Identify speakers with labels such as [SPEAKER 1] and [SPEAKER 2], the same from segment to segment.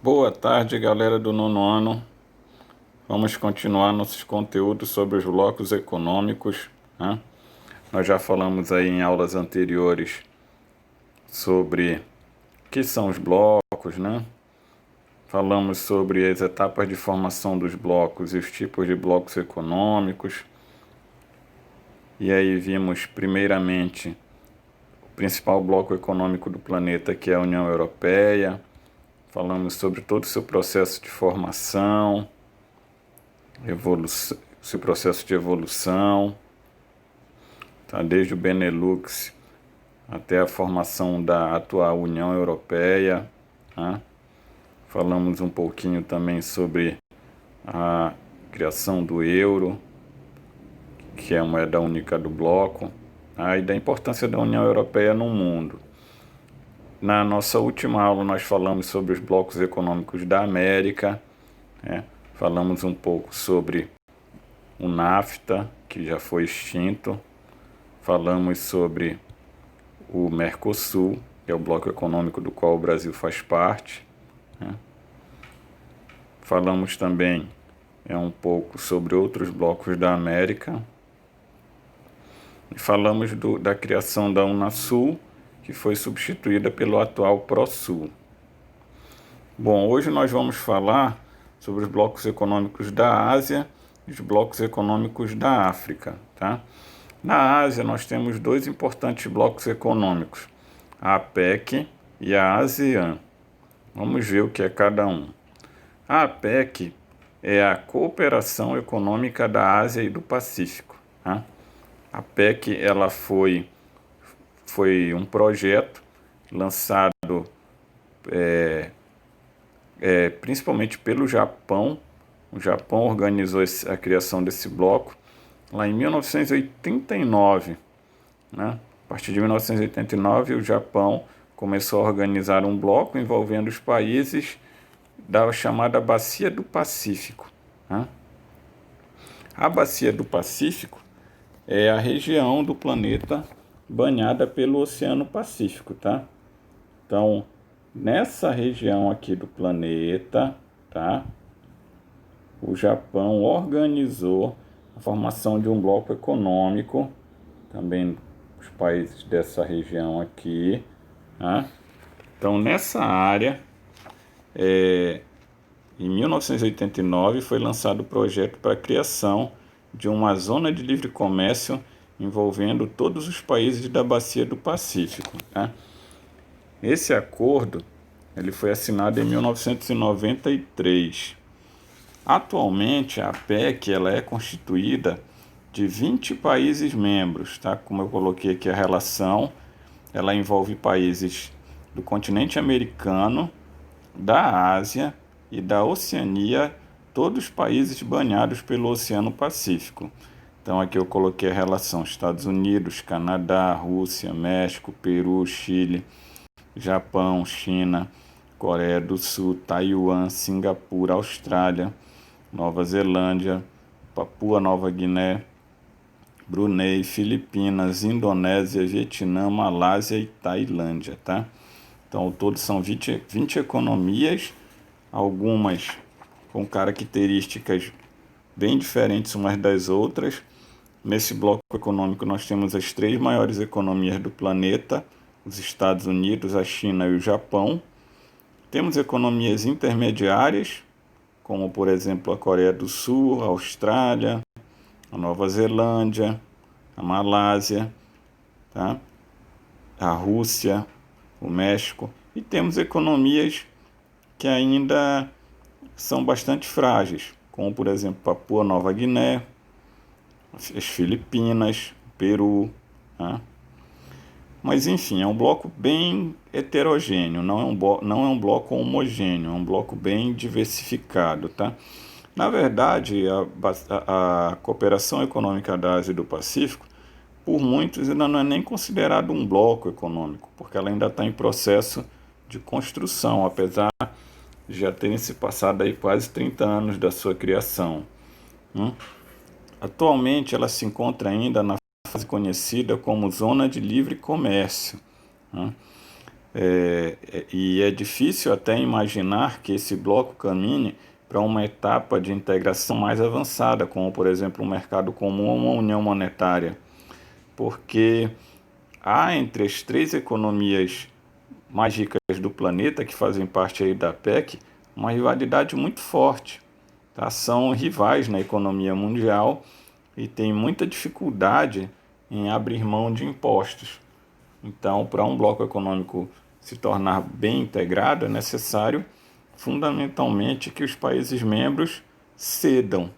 [SPEAKER 1] Boa tarde, galera do nono ano. Vamos continuar nossos conteúdos sobre os blocos econômicos, né? Nós já falamos aí em aulas anteriores sobre o que são os blocos, né? Falamos sobre as etapas de formação dos blocos e os tipos de blocos econômicos. E aí vimos primeiramente o principal bloco econômico do planeta, que é a União Europeia. Falamos sobre todo o seu processo de formação, seu processo de evolução, tá? Desde o Benelux até a formação da atual União Europeia, tá? Falamos um pouquinho também sobre a criação do euro, que é a moeda única do bloco, tá? E da importância da União Europeia no mundo. Na nossa última aula nós falamos sobre os blocos econômicos da América, né? Falamos um pouco sobre o NAFTA, que já foi extinto. Falamos sobre o Mercosul, que é o bloco econômico do qual o Brasil faz parte, né? Falamos também um pouco sobre outros blocos da América. E falamos da criação da Unasul, que foi substituída pelo atual Prosul. Bom, hoje nós vamos falar sobre os blocos econômicos da Ásia e os blocos econômicos da África, tá? Na Ásia nós temos dois importantes blocos econômicos, a APEC e a ASEAN. Vamos ver o que é cada um. A APEC é a Cooperação Econômica da Ásia e do Pacífico, tá? A APEC ela foi um projeto lançado principalmente pelo Japão. O Japão organizou a criação desse bloco lá em 1989, né? A partir de 1989, o Japão começou a organizar um bloco envolvendo os países da chamada Bacia do Pacífico, né? A Bacia do Pacífico é a região do planeta banhada pelo Oceano Pacífico, tá? Então, nessa região aqui do planeta, tá? O Japão organizou a formação de um bloco econômico, também os países dessa região aqui, tá? Então, nessa área, em 1989, foi lançado o projeto para a criação de uma zona de livre comércio envolvendo todos os países da Bacia do Pacífico, tá? Esse acordo ele foi assinado em 1993. Atualmente, a APEC ela é constituída de 20 países membros, tá? Como eu coloquei aqui a relação, ela envolve países do continente americano, da Ásia e da Oceania, todos os países banhados pelo Oceano Pacífico. Então aqui eu coloquei a relação Estados Unidos, Canadá, Rússia, México, Peru, Chile, Japão, China, Coreia do Sul, Taiwan, Singapura, Austrália, Nova Zelândia, Papua Nova Guiné, Brunei, Filipinas, Indonésia, Vietnã, Malásia e Tailândia, tá? Então, ao todo são 20 economias, algumas com características bem diferentes umas das outras. Nesse bloco econômico nós temos as três maiores economias do planeta, os Estados Unidos, a China e o Japão. Temos economias intermediárias, como por exemplo a Coreia do Sul, a Austrália, a Nova Zelândia, a Malásia, tá? A Rússia, o México. E temos economias que ainda são bastante frágeis, como por exemplo Papua Nova Guiné, as Filipinas, Peru, tá? Mas enfim, é um bloco bem heterogêneo, não é um bloco homogêneo, é um bloco bem diversificado, tá? Na verdade, a cooperação econômica da Ásia e do Pacífico, por muitos, ainda não é nem considerado um bloco econômico, porque ela ainda está em processo de construção, apesar de já terem se passado aí quase 30 anos da sua criação. Atualmente, ela se encontra ainda na fase conhecida como Zona de Livre Comércio, né? E é difícil até imaginar que esse bloco caminhe para uma etapa de integração mais avançada, como, por exemplo, um mercado comum ou uma união monetária, porque há entre as três economias mais ricas do planeta, que fazem parte aí da PEC, uma rivalidade muito forte. Tá? São rivais na economia mundial e têm muita dificuldade em abrir mão de impostos. Então, para um bloco econômico se tornar bem integrado, é necessário, fundamentalmente, que os países membros cedam,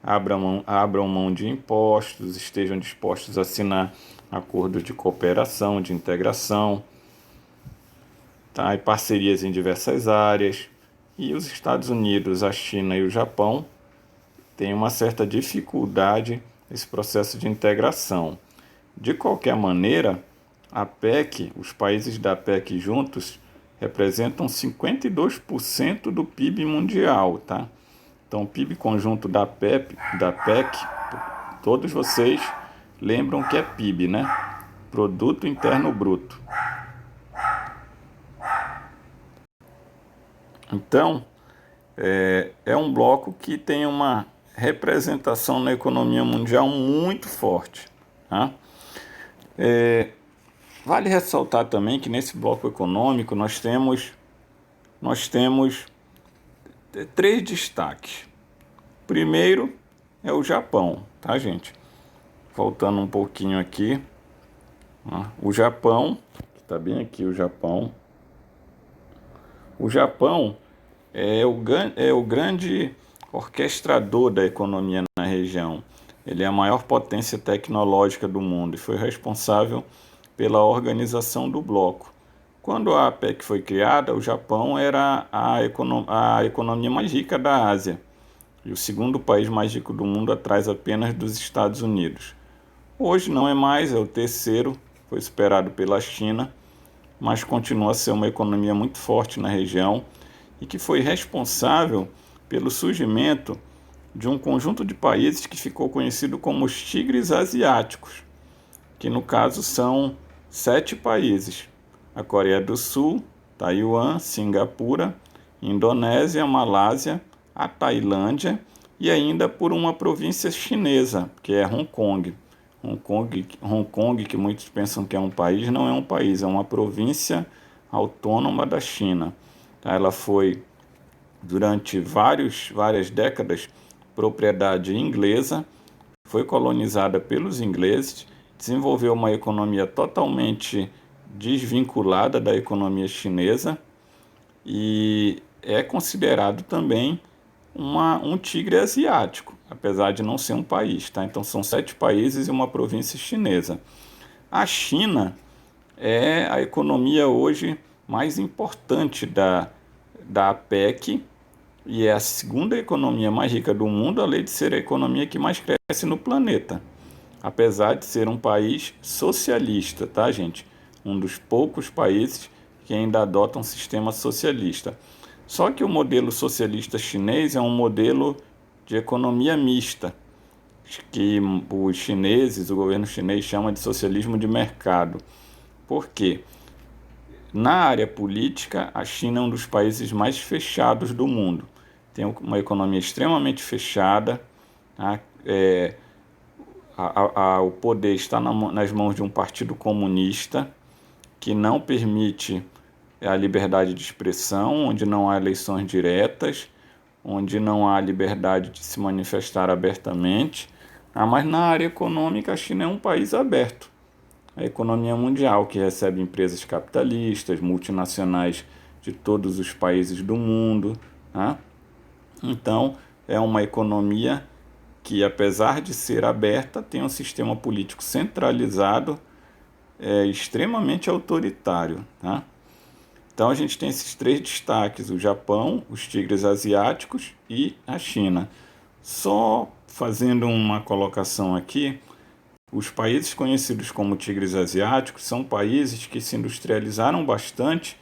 [SPEAKER 1] abram mão de impostos, estejam dispostos a assinar acordos de cooperação, de integração, tá? E parcerias em diversas áreas. E os Estados Unidos, a China e o Japão têm uma certa dificuldade nesse processo de integração. De qualquer maneira, a PEC, os países da PEC juntos, representam 52% do PIB mundial, tá? Então, o PIB conjunto da PEC, todos vocês lembram que é PIB, né? Produto Interno Bruto. Então, é um bloco que tem uma representação na economia mundial muito forte, tá? Vale ressaltar também que nesse bloco econômico nós temos três destaques. Primeiro é o Japão, tá, gente? Voltando um pouquinho aqui, o Japão, que está bem aqui o Japão. O Japão é o grande orquestrador da economia na região. Ele é a maior potência tecnológica do mundo e foi responsável pela organização do bloco. Quando a APEC foi criada, o Japão era a economia mais rica da Ásia e o segundo país mais rico do mundo, atrás apenas dos Estados Unidos. Hoje não é mais, é o terceiro, foi superado pela China, mas continua a ser uma economia muito forte na região e que foi responsável pelo surgimento de um conjunto de países que ficou conhecido como os tigres asiáticos, que no caso são 7 países: a Coreia do Sul, Taiwan, Singapura, Indonésia, Malásia, a Tailândia e ainda por uma província chinesa, que é Hong Kong. Hong Kong, que muitos pensam que é um país, não é um país, é uma província autônoma da China. Ela foi, durante várias décadas, propriedade inglesa, foi colonizada pelos ingleses, desenvolveu uma economia totalmente desvinculada da economia chinesa e é considerado também um tigre asiático, apesar de não ser um país, tá? Então são 7 países e uma província chinesa. A China é a economia hoje mais importante da APEC e é a segunda economia mais rica do mundo, além de ser a economia que mais cresce no planeta. Apesar de ser um país socialista, tá, gente? Um dos poucos países que ainda adotam um sistema socialista. Só que o modelo socialista chinês é um modelo de economia mista, que os chineses, o governo chinês chama de socialismo de mercado. Por quê? Na área política, a China é um dos países mais fechados do mundo. Tem uma economia extremamente fechada, tá? O poder está nas mãos de um partido comunista que não permite a liberdade de expressão, onde não há eleições diretas, onde não há liberdade de se manifestar abertamente. Mas na área econômica, a China é um país aberto. A economia mundial, que recebe empresas capitalistas, multinacionais de todos os países do mundo, tá? Então, é uma economia que, apesar de ser aberta, tem um sistema político centralizado, extremamente autoritário, tá? Então, a gente tem esses 3 destaques: o Japão, os tigres asiáticos e a China. Só fazendo uma colocação aqui, os países conhecidos como tigres asiáticos são países que se industrializaram bastante,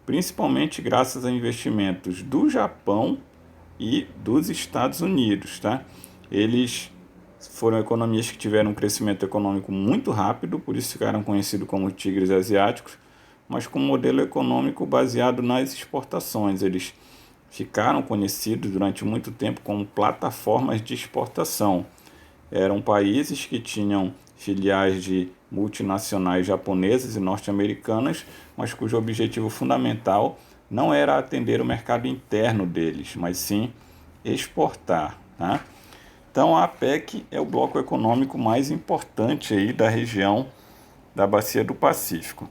[SPEAKER 1] principalmente graças a investimentos do Japão e dos Estados Unidos, tá? Eles foram economias que tiveram um crescimento econômico muito rápido, por isso ficaram conhecidos como tigres asiáticos, mas com um modelo econômico baseado nas exportações. Eles ficaram conhecidos durante muito tempo como plataformas de exportação. Eram países que tinham filiais de multinacionais japonesas e norte-americanas, mas cujo objetivo fundamental não era atender o mercado interno deles, mas sim exportar, tá? Então a APEC é o bloco econômico mais importante aí da região da Bacia do Pacífico.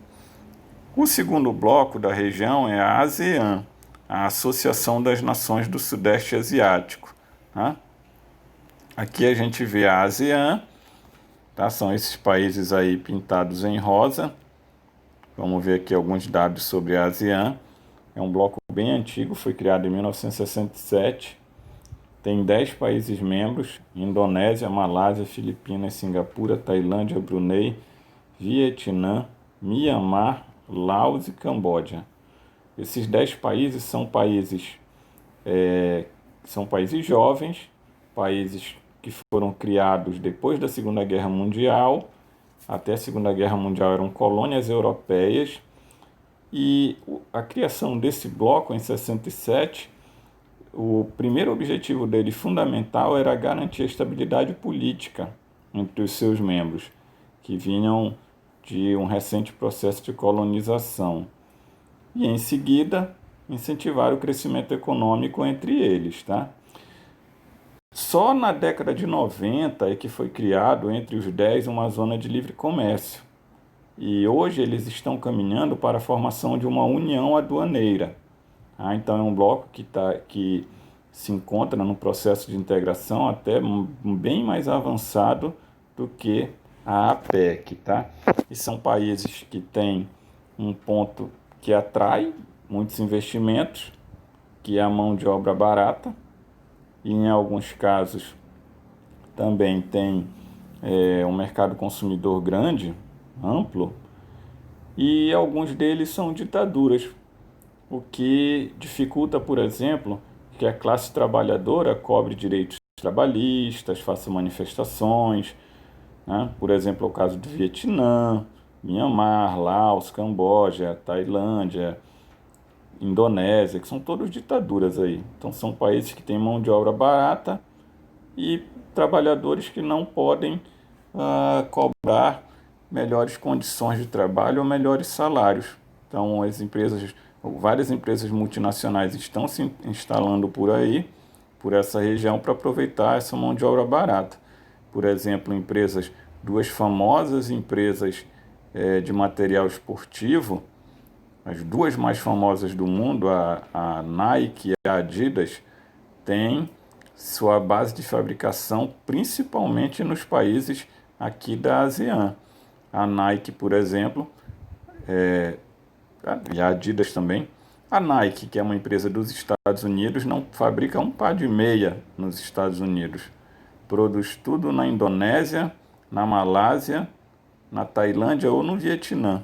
[SPEAKER 1] O segundo bloco da região é a ASEAN, a Associação das Nações do Sudeste Asiático, tá? Aqui a gente vê a ASEAN, tá? São esses países aí pintados em rosa. Vamos ver aqui alguns dados sobre a ASEAN. É um bloco bem antigo, foi criado em 1967. Tem 10 países membros: Indonésia, Malásia, Filipinas, Singapura, Tailândia, Brunei, Vietnã, Mianmar, Laos e Camboja. Esses 10 países são países jovens, países que foram criados depois da Segunda Guerra Mundial. Até a Segunda Guerra Mundial eram colônias europeias. E a criação desse bloco em 67, o primeiro objetivo dele fundamental era garantir a estabilidade política entre os seus membros, que vinham de um recente processo de colonização. E em seguida, incentivar o crescimento econômico entre eles, tá? Só na década de 90 é que foi criado entre os 10 uma zona de livre comércio. E hoje eles estão caminhando para a formação de uma união aduaneira. Então é um bloco que se encontra no processo de integração até bem mais avançado do que a APEC, tá? E são países que têm um ponto que atrai muitos investimentos, que é a mão de obra barata, e em alguns casos também tem um mercado consumidor grande, amplo, e alguns deles são ditaduras, o que dificulta, por exemplo, que a classe trabalhadora cobre direitos trabalhistas, faça manifestações, né? Por exemplo, é o caso do Vietnã, Mianmar, Laos, Camboja, Tailândia, Indonésia, que são todas ditaduras aí. Então são países que têm mão de obra barata e trabalhadores que não podem cobrar melhores condições de trabalho ou melhores salários. Então várias empresas multinacionais estão se instalando por aí, por essa região, para aproveitar essa mão de obra barata. Por exemplo, duas famosas empresas de material esportivo, as duas mais famosas do mundo, a Nike e a Adidas, têm sua base de fabricação principalmente nos países aqui da ASEAN. A Nike, por exemplo, e a Adidas também. A Nike, que é uma empresa dos Estados Unidos, não fabrica um par de meia nos Estados Unidos. Produz tudo na Indonésia, na Malásia, na Tailândia ou no Vietnã.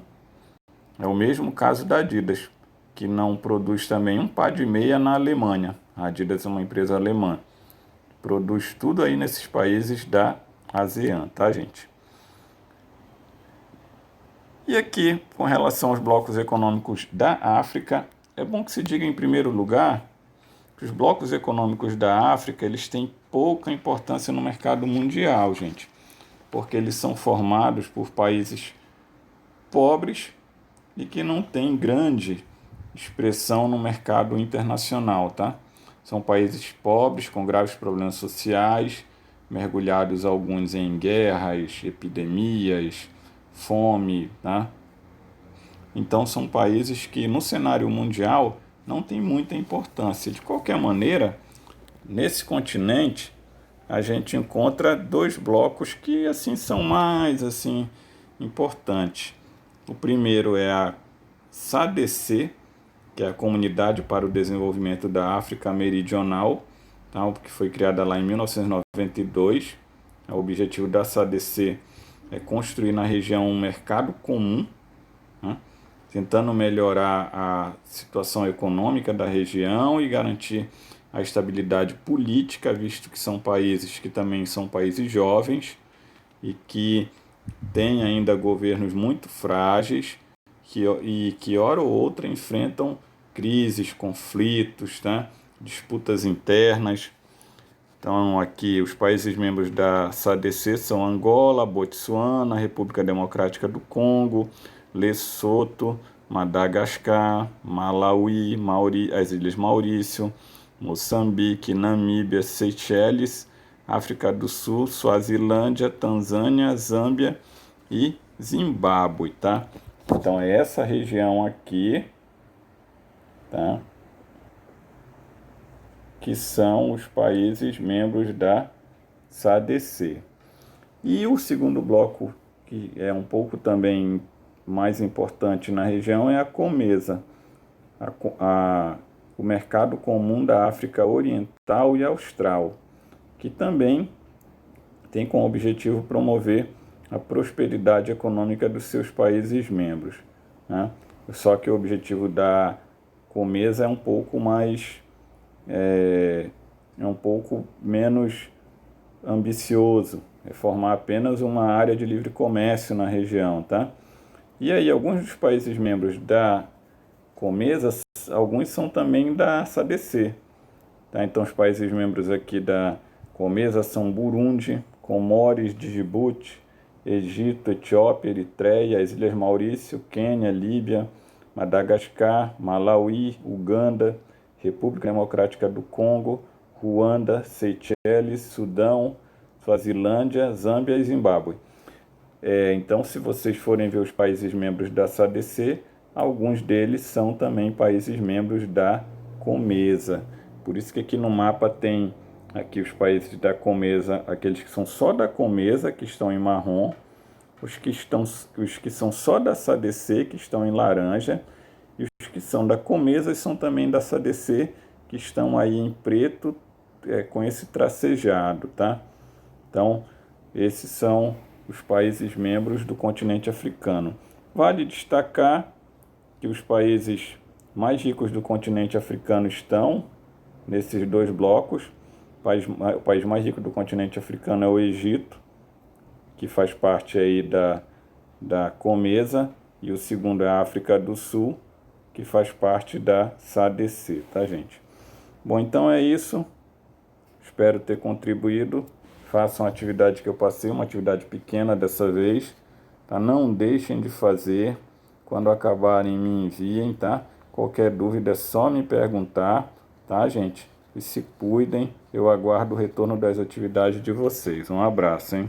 [SPEAKER 1] É o mesmo caso da Adidas, que não produz também um par de meia na Alemanha. A Adidas é uma empresa alemã. Produz tudo aí nesses países da ASEAN, tá, gente? E aqui, com relação aos blocos econômicos da África, é bom que se diga em primeiro lugar que os blocos econômicos da África, eles têm pouca importância no mercado mundial, gente, porque eles são formados por países pobres e que não têm grande expressão no mercado internacional, tá? São países pobres, com graves problemas sociais, mergulhados alguns em guerras, epidemias, fome, tá? Então são países que no cenário mundial não têm muita importância. De qualquer maneira, nesse continente a gente encontra dois blocos que assim são mais assim importantes. O primeiro é a SADC, que é a Comunidade para o Desenvolvimento da África Meridional, tá? Que foi criada lá em 1992. O objetivo da SADC é construir na região um mercado comum, né? Tentando melhorar a situação econômica da região e garantir a estabilidade política, visto que são países que também são países jovens e que têm ainda governos muito frágeis, que hora ou outra enfrentam crises, conflitos, tá? Disputas internas. Então, aqui os países membros da SADC são Angola, Botsuana, República Democrática do Congo, Lesoto, Madagascar, Malawi, as Ilhas Maurício, Moçambique, Namíbia, Seychelles, África do Sul, Suazilândia, Tanzânia, Zâmbia e Zimbábue, tá? Então, é essa região aqui, tá? Que são os países membros da SADC. E o segundo bloco, que é um pouco também mais importante na região, é a COMESA, o Mercado Comum da África Oriental e Austral, que também tem como objetivo promover a prosperidade econômica dos seus países membros, né? Só que o objetivo da COMESA é um pouco mais um pouco menos ambicioso, é formar apenas uma área de livre comércio na região, tá? E aí, alguns dos países membros da COMESA, alguns são também da SADC, tá? Então, os países membros aqui da COMESA são Burundi, Comores, Djibouti, Egito, Etiópia, Eritreia, as Ilhas Maurício, Quênia, Líbia, Madagascar, Malawi, Uganda, República Democrática do Congo, Ruanda, Seychelles, Sudão, Suazilândia, Zâmbia e Zimbábue. Então, se vocês forem ver os países membros da SADC, alguns deles são também países membros da COMESA. Por isso que aqui no mapa tem aqui os países da COMESA, aqueles que são só da COMESA, que estão em marrom, os que são só da SADC, que estão em laranja, e os que são da COMESA são também da SADC, que estão aí em preto, com esse tracejado, tá? Então, esses são os países membros do continente africano. Vale destacar que os países mais ricos do continente africano estão nesses dois blocos. O país mais rico do continente africano é o Egito, que faz parte aí da COMESA, e o segundo é a África do Sul, que faz parte da SADC, tá, gente? Bom, então é isso. Espero ter contribuído. Façam a atividade que eu passei, uma atividade pequena dessa vez, tá? Não deixem de fazer. Quando acabarem, me enviem, tá? Qualquer dúvida é só me perguntar, tá, gente? E se cuidem. Eu aguardo o retorno das atividades de vocês. Um abraço, hein?